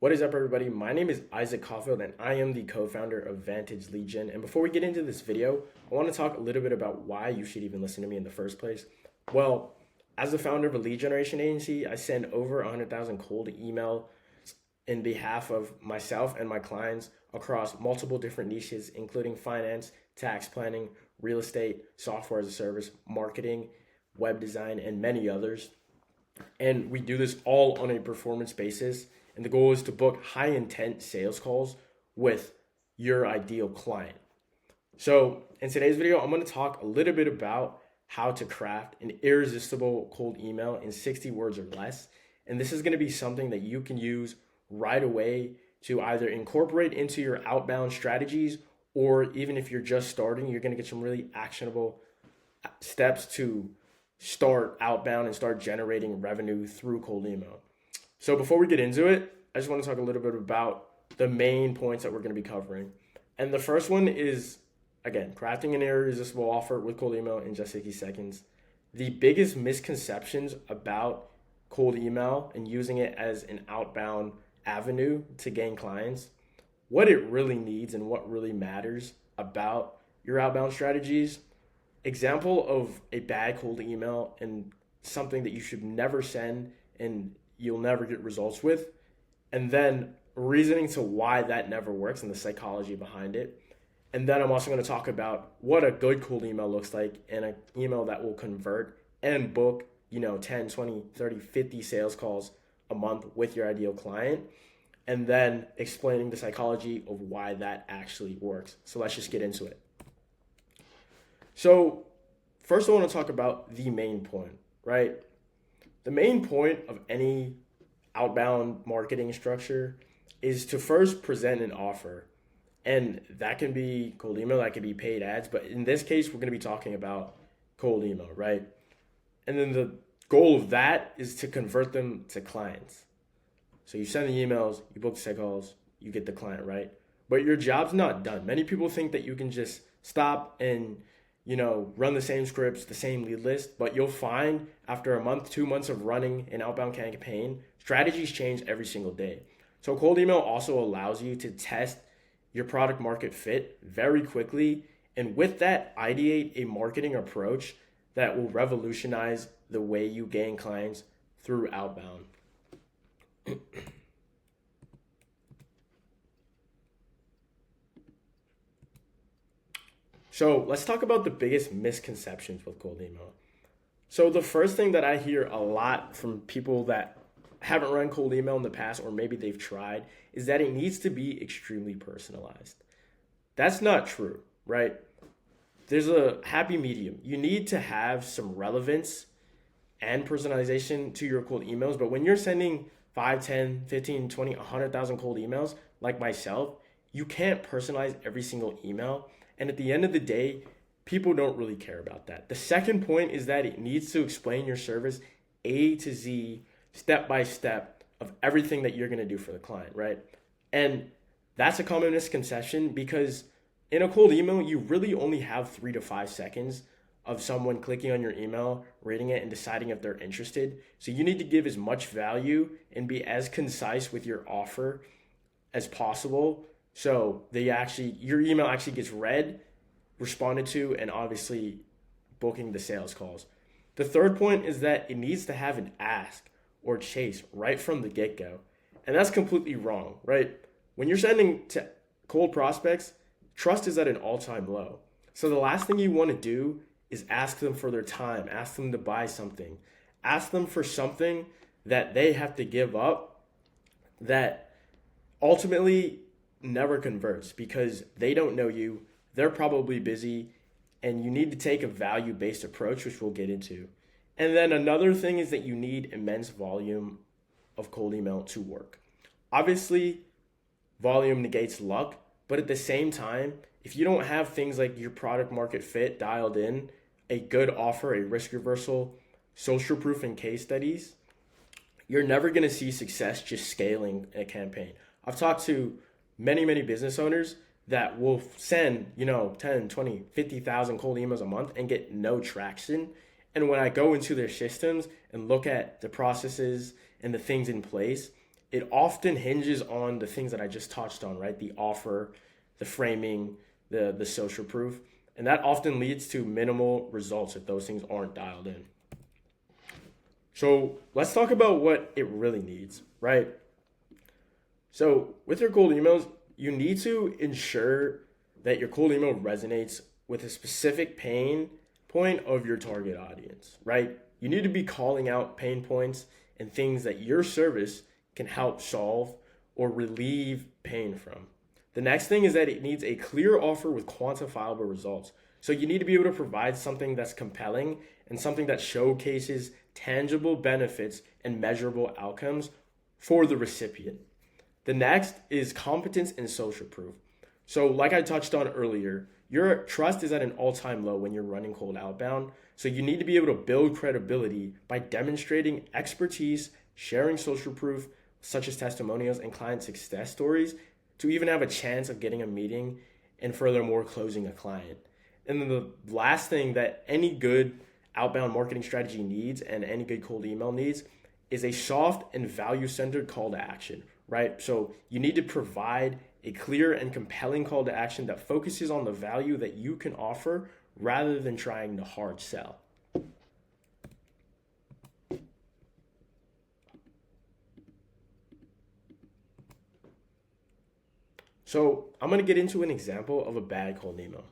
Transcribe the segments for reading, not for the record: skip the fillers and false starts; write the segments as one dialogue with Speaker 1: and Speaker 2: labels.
Speaker 1: What is up, everybody? My name is Isaac Caulfield, and I am the co-founder of Vantage Lead Gen. And before we get into this video, I want to talk a little bit about why you should even listen to me in the first place. Well, as the founder of a lead generation agency, I send over 100,000 cold email in behalf of myself and my clients across multiple different niches, including finance, tax planning, real estate, software as a service, marketing, web design, and many others. And we do this all on a performance basis. And the goal is to book high intent sales calls with your ideal client. So in today's video, I'm going to talk a little bit about how to craft an irresistible cold email in 60 words or less. And this is going to be something that you can use right away to either incorporate into your outbound strategies, or even if you're just starting, you're going to get some really actionable steps to start outbound and start generating revenue through cold email. So before we get into it, I just want to talk a little bit about the main points that we're going to be covering. And the first one is, again, crafting an irresistible offer with cold email in just 60 seconds. The biggest misconceptions about cold email and using it as an outbound avenue to gain clients, what it really needs and what really matters about your outbound strategies. Example of a bad cold email and something that you should never send and you'll never get results with. And then reasoning to why that never works and the psychology behind it. And then I'm also going to talk about what a good cold email looks like and an email that will convert and book, 10, 20, 30, 50 sales calls a month with your ideal client. And then explaining the psychology of why that actually works. So let's just get into it. So first I want to talk about the main point, right? The main point of any outbound marketing structure is to first present an offer. And that can be cold email, that can be paid ads. But in this case, we're going to be talking about cold email, right? And then the goal of that is to convert them to clients. So you send the emails, you book the sales calls, you get the client, right? But your job's not done. Many people think that you can just stop and run the same scripts, the same lead list, but you'll find after a month, 2 months of running an outbound campaign, strategies change every single day. So cold email also allows you to test your product market fit very quickly. And with that, ideate a marketing approach that will revolutionize the way you gain clients through outbound. So let's talk about the biggest misconceptions with cold email. So the first thing that I hear a lot from people that haven't run cold email in the past, or maybe they've tried, is that it needs to be extremely personalized. That's not true, right? There's a happy medium. You need to have some relevance and personalization to your cold emails, but when you're sending 5, 10, 15, 20, 100,000 cold emails like myself, you can't personalize every single email. And at the end of the day, people don't really care about that. The second point is that it needs to explain your service A to Z, step by step of everything that you're going to do for the client, right? And that's a common misconception because in a cold email, you really only have 3 to 5 seconds of someone clicking on your email, reading it, and deciding if they're interested. So you need to give as much value and be as concise with your offer as possible. So your email actually gets read, responded to, and obviously booking the sales calls. The third point is that it needs to have an ask or chase right from the get-go. And that's completely wrong, right? When you're sending to cold prospects, trust is at an all-time low. So the last thing you want to do is ask them for their time, ask them to buy something, ask them for something that they have to give up that ultimately never converts because they don't know you, they're probably busy, and you need to take a value-based approach, which we'll get into. And then another thing is that you need immense volume of cold email to work. Obviously, volume negates luck, but at the same time, if you don't have things like your product market fit dialed in, a good offer, a risk reversal, social proof, and case studies, you're never going to see success just scaling a campaign. I've talked to many business owners that will send, 10, 20, 50,000 cold emails a month and get no traction. And when I go into their systems and look at the processes and the things in place, it often hinges on the things that I just touched on, right? The offer, the framing, the social proof. And that often leads to minimal results if those things aren't dialed in. So let's talk about what it really needs, right? So with your cold emails, you need to ensure that your cold email resonates with a specific pain point of your target audience, right? You need to be calling out pain points and things that your service can help solve or relieve pain from. The next thing is that it needs a clear offer with quantifiable results. So you need to be able to provide something that's compelling and something that showcases tangible benefits and measurable outcomes for the recipient. The next is competence and social proof. So, like I touched on earlier, your trust is at an all-time low when you're running cold outbound. So you need to be able to build credibility by demonstrating expertise, sharing social proof, such as testimonials and client success stories, to even have a chance of getting a meeting and furthermore closing a client. And then the last thing that any good outbound marketing strategy needs and any good cold email needs is a soft and value-centered call to action, right? So you need to provide a clear and compelling call to action that focuses on the value that you can offer rather than trying to hard sell. So I'm going to get into an example of a bad cold email.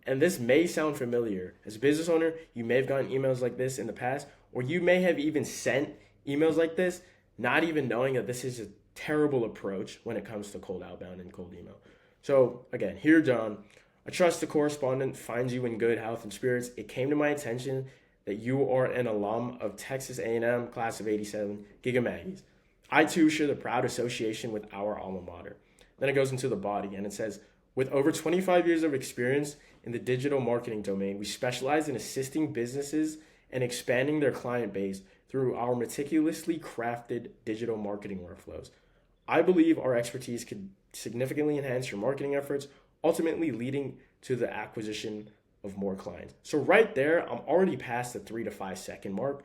Speaker 1: And this may sound familiar. As a business owner, you may have gotten emails like this in the past, or you may have even sent emails like this, not even knowing that this is a terrible approach when it comes to cold outbound and cold email. So again, here, John, I trust the correspondent finds you in good health and spirits. It came to my attention that you are an alum of Texas A&M, class of 87, Giga Maggies. I too share the proud association with our alma mater. Then it goes into the body and it says, with over 25 years of experience in the digital marketing domain, we specialize in assisting businesses and expanding their client base through our meticulously crafted digital marketing workflows. I believe our expertise could significantly enhance your marketing efforts, ultimately leading to the acquisition of more clients. So right there, I'm already past the 3 to 5 second mark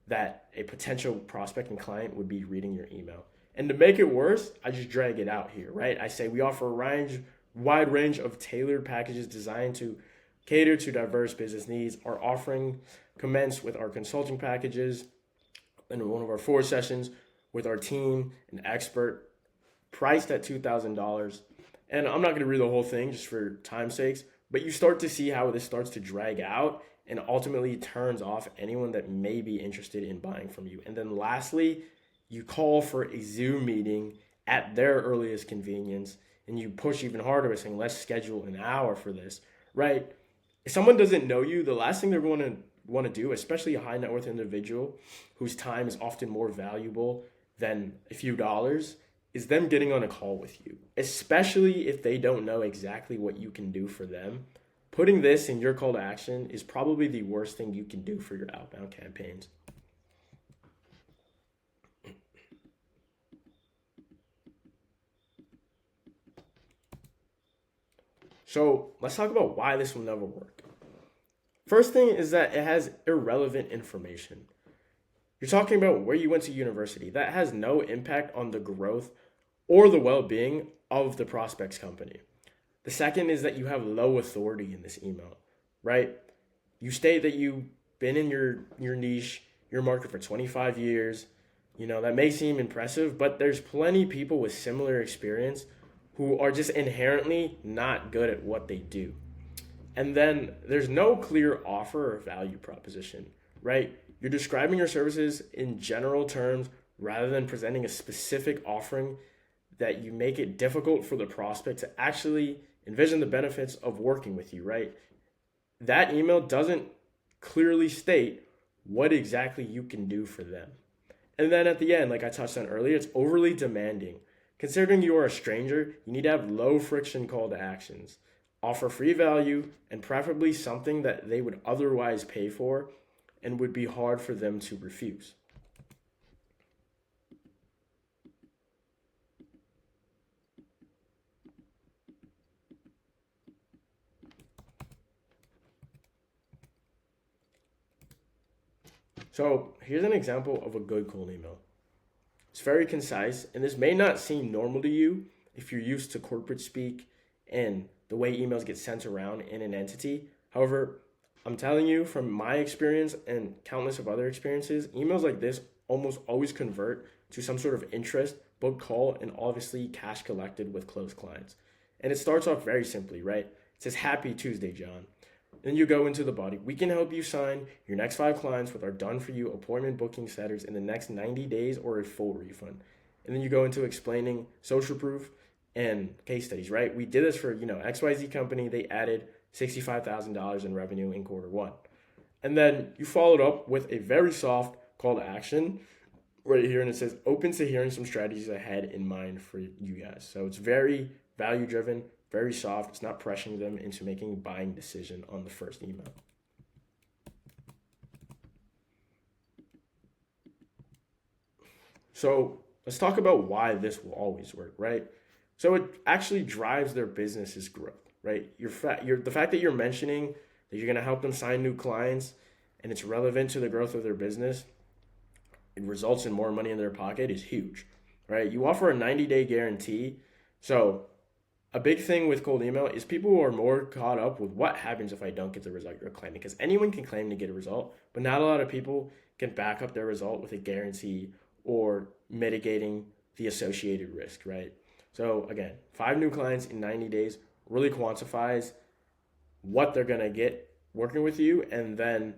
Speaker 1: that a potential prospect and client would be reading your email. And to make it worse, I just drag it out here, right? I say we offer a wide range of tailored packages designed to cater to diverse business needs. Our offering commence with our consulting packages in one of our 4 sessions with our team, an expert, priced at $2,000. And I'm not going to read the whole thing just for time's sakes, but you start to see how this starts to drag out and ultimately turns off anyone that may be interested in buying from you. And then lastly, you call for a Zoom meeting at their earliest convenience, and you push even harder by saying, let's schedule an hour for this, right? If someone doesn't know you, the last thing they're going to want to do, especially a high net worth individual whose time is often more valuable than a few dollars, is them getting on a call with you, especially if they don't know exactly what you can do for them. Putting this in your call to action is probably the worst thing you can do for your outbound campaigns. So let's talk about why this will never work. First thing is that it has irrelevant information. You're talking about where you went to university. That has no impact on the growth or the well-being of the prospect's company. The second is that you have low authority in this email, right? You state that you've been in your niche, your market for 25 years. You know, that may seem impressive, but there's plenty of people with similar experience who are just inherently not good at what they do. And then there's no clear offer or value proposition, right? You're describing your services in general terms rather than presenting a specific offering that you make it difficult for the prospect to actually envision the benefits of working with you, right? That email doesn't clearly state what exactly you can do for them. And then at the end, like I touched on earlier, it's overly demanding. Considering you are a stranger, you need to have low friction call to actions. Offer free value and preferably something that they would otherwise pay for and would be hard for them to refuse. So here's an example of a good cold email. It's very concise, and this may not seem normal to you if you're used to corporate speak and the way emails get sent around in an entity. However, I'm telling you from my experience and countless of other experiences, emails like this almost always convert to some sort of interest, book call, and obviously cash collected with closed clients. And it starts off very simply, right? It says, "Happy Tuesday, John." Then you go into the body. "We can help you sign your next 5 clients with our done-for-you appointment booking setters in the next 90 days or a full refund." And then you go into explaining social proof and case studies, right? We did this for, XYZ company. They added $65,000 in revenue in quarter 1. And then you followed up with a very soft call to action right here. And it says, "Open to hearing some strategies I had in mind for you guys." So it's very value driven, very soft. It's not pressuring them into making a buying decision on the first email. So let's talk about why this will always work, right? So it actually drives their business's growth, right? The fact that you're mentioning that you're going to help them sign new clients and it's relevant to the growth of their business, it results in more money in their pocket is huge, right? You offer a 90-day guarantee. So a big thing with cold email is people are more caught up with what happens if I don't get the result you're claiming, because anyone can claim to get a result, but not a lot of people can back up their result with a guarantee or mitigating the associated risk, right? So again, 5 new clients in 90 days really quantifies what they're going to get working with you, and then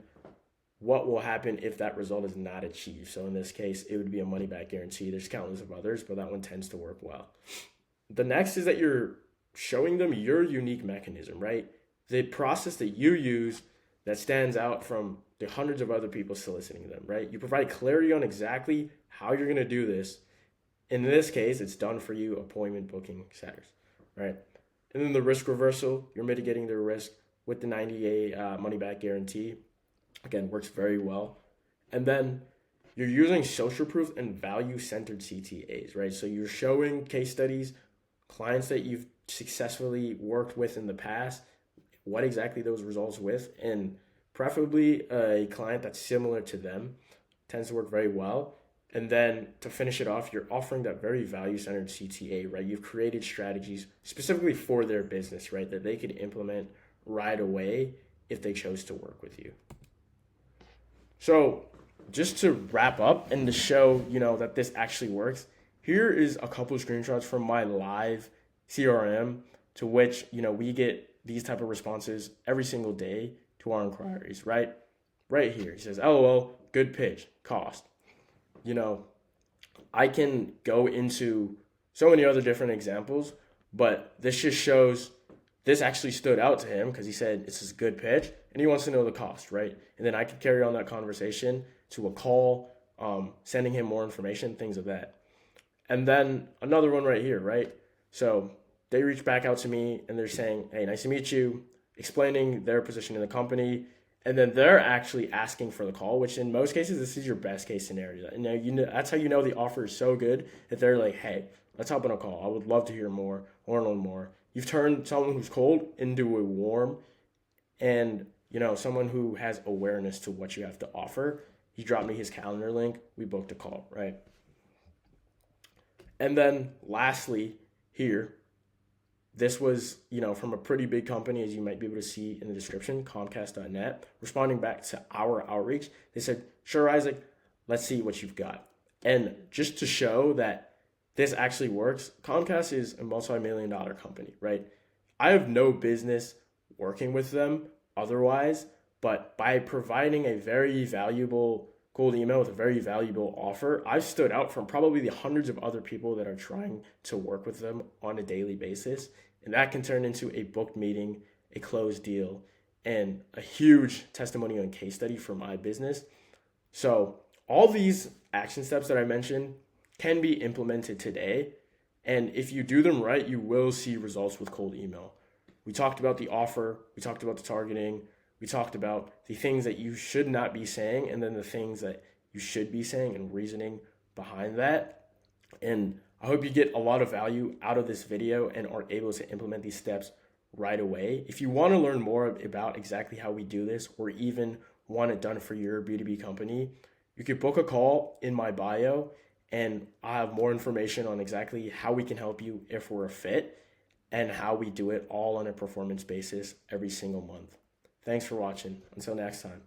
Speaker 1: what will happen if that result is not achieved. So in this case, it would be a money back guarantee. There's countless of others, but that one tends to work well. The next is that you're showing them your unique mechanism, right? The process that you use that stands out from the hundreds of other people soliciting them, right? You provide clarity on exactly how you're going to do this. In this case, it's done for you appointment booking setters, right? And then the risk reversal, you're mitigating their risk with the 90-day money back guarantee. Again, works very well. And then you're using social proof and value-centered CTAs, right? So you're showing case studies, clients that you've successfully worked with in the past, what exactly those results with, and preferably a client that's similar to them. Tends to work very well. And then to finish it off, you're offering that very value-centered CTA, right? You've created strategies specifically for their business, right, that they could implement right away if they chose to work with you. So just to wrap up and to show, that this actually works, here is a couple of screenshots from my live CRM to which, we get these type of responses every single day to our inquiries, right? Right here, it says, "LOL, good pitch, cost." I can go into so many other different examples, but this just shows this actually stood out to him because he said it's a good pitch and he wants to know the cost, right? And then I could carry on that conversation to a call, sending him more information, things of that. And then another one right here, right? So they reach back out to me and they're saying, "Hey, nice to meet you," explaining their position in the company. And then they're actually asking for the call, which in most cases, this is your best case scenario. And that's how you know the offer is so good that they're like, "Hey, let's hop on a call. I would love to hear more or learn more." You've turned someone who's cold into a warm and, someone who has awareness to what you have to offer. He dropped me his calendar link. We booked a call, right? And then lastly here, this was, from a pretty big company, as you might be able to see in the description, Comcast.net, responding back to our outreach. They said, "Sure, Isaac, let's see what you've got." And just to show that this actually works, Comcast is a multi-million-dollar company, right? I have no business working with them otherwise, but by providing a very valuable cold email with a very valuable offer, I've stood out from probably the hundreds of other people that are trying to work with them on a daily basis. And that can turn into a booked meeting, a closed deal, and a huge testimonial and case study for my business. So all these action steps that I mentioned can be implemented today. And if you do them right, you will see results with cold email. We talked about the offer. We talked about the targeting. We talked about the things that you should not be saying, and then the things that you should be saying and reasoning behind that. And I hope you get a lot of value out of this video and are able to implement these steps right away. If you want to learn more about exactly how we do this, or even want it done for your B2B company, you could book a call in my bio and I'll have more information on exactly how we can help you if we're a fit and how we do it all on a performance basis every single month. Thanks for watching. Until next time.